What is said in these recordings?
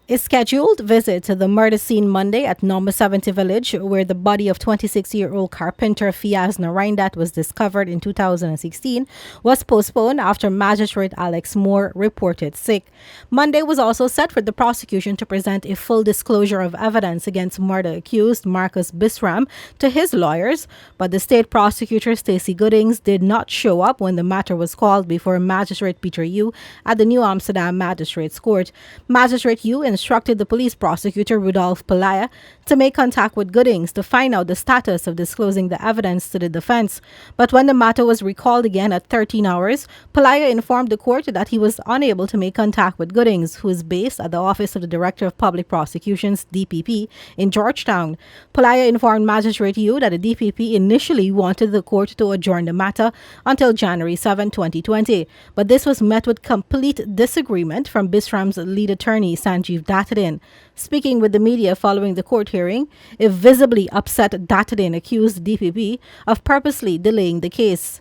A scheduled visit to the murder scene Monday at number 70 Village, where the body of 26-year-old carpenter Fiaz Narindat was discovered in 2016, was postponed after Magistrate Alex Moore reported sick. Monday was also set for the prosecution to present a full disclosure of evidence against murder accused Marcus Bisram to his lawyers, but the State Prosecutor Stacy Goodings did not show up when the matter was called before Magistrate Peter Yu at the New Amsterdam Magistrates Court. Magistrate Yu instructed the police prosecutor Rudolph Pelaya to make contact with Goodings to find out the status of disclosing the evidence to the defense. But when the matter was recalled again at 13 hours, Pelaya informed the court that he was unable to make contact with Goodings, who is based at the Office of the Director of Public Prosecutions, DPP, in Georgetown. Pelaya informed Magistrate Yu that the DPP initially wanted the court to adjourn the matter until January 7, 2020, but this was met with complete disagreement from Bisram's lead attorney, Sanjeev Dattadin. Speaking with the media following the court hearing, it visibly upset Dattadin accused DPP of purposely delaying the case.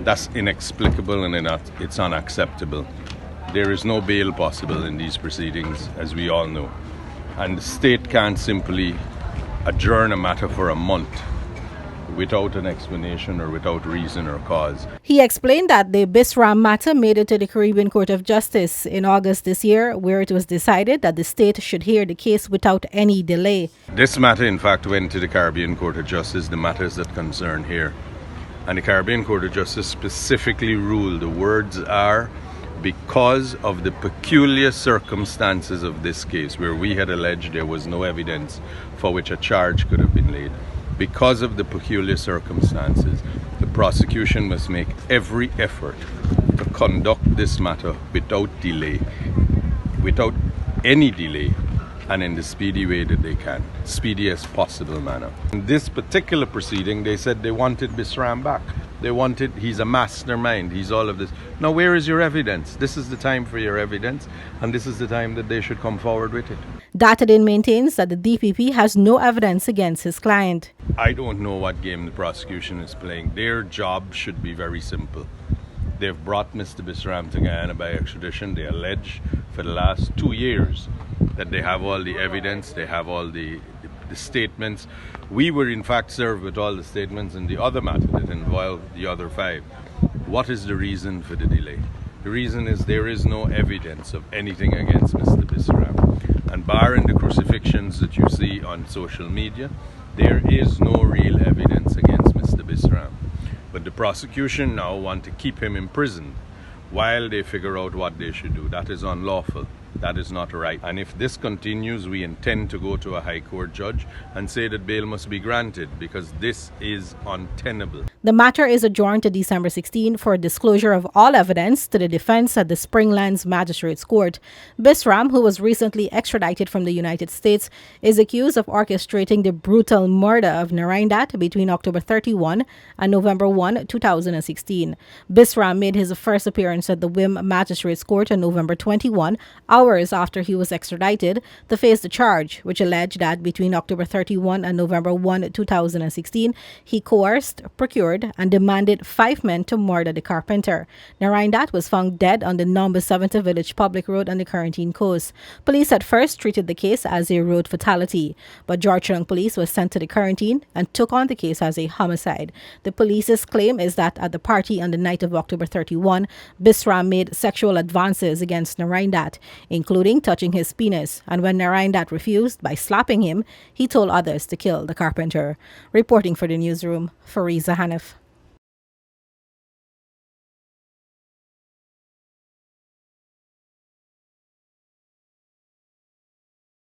That's inexplicable and it's unacceptable. There is no bail possible in these proceedings, as we all know. And the state can't simply adjourn a matter for a month without an explanation or without reason or cause. He explained that the Bisram matter made it to the Caribbean Court of Justice in August this year, where it was decided that the state should hear the case without any delay. This matter, in fact, went to the Caribbean Court of Justice, the matters that concern here. And the Caribbean Court of Justice specifically ruled, the words are, because of the peculiar circumstances of this case, where we had alleged there was no evidence for which a charge could have been laid. Because of the peculiar circumstances, the prosecution must make every effort to conduct this matter without delay, without any delay, and in the speedy way that they can, speediest possible manner. In this particular proceeding, they said they wanted Bisram back. He's a mastermind, he's all of this. Now, where is your evidence? This is the time for your evidence, and this is the time that they should come forward with it. Dattadin maintains that the DPP has no evidence against his client. I don't know what game the prosecution is playing. Their job should be very simple. They've brought Mr. Bisram to Guyana by extradition. They allege for the last 2 years that they have all the evidence, they have all the statements. We were in fact served with all the statements in the other matter that involved the other 5. What is the reason for the delay? The reason is there is no evidence of anything against Mr. Bisram. And barring the crucifixions that you see on social media, there is no real evidence against Mr. Bisram. But the prosecution now want to keep him imprisoned while they figure out what they should do. That is unlawful. That is not right. And if this continues, we intend to go to a high court judge and say that bail must be granted, because this is untenable. The matter is adjourned to December 16 for disclosure of all evidence to the defense at the Springlands Magistrates Court. Bisram, who was recently extradited from the United States, is accused of orchestrating the brutal murder of Narindat between October 31 and November 1, 2016. Bisram made his first appearance at the WIM Magistrates Court on November 21, hours after he was extradited, to face the charge, which alleged that between October 31 and November 1, 2016, he coerced, procured, and demanded 5 men to murder the carpenter. Narindat was found dead on the number 70 Village Public Road on the Quarantine Coast. Police at first treated the case as a road fatality, but Georgetown Police was sent to the quarantine and took on the case as a homicide. The police's claim is that at the party on the night of October 31, Bisram made sexual advances against Narindat, including touching his penis, and when Narindat refused by slapping him, he told others to kill the carpenter. Reporting for the newsroom, Fareeza Haniff.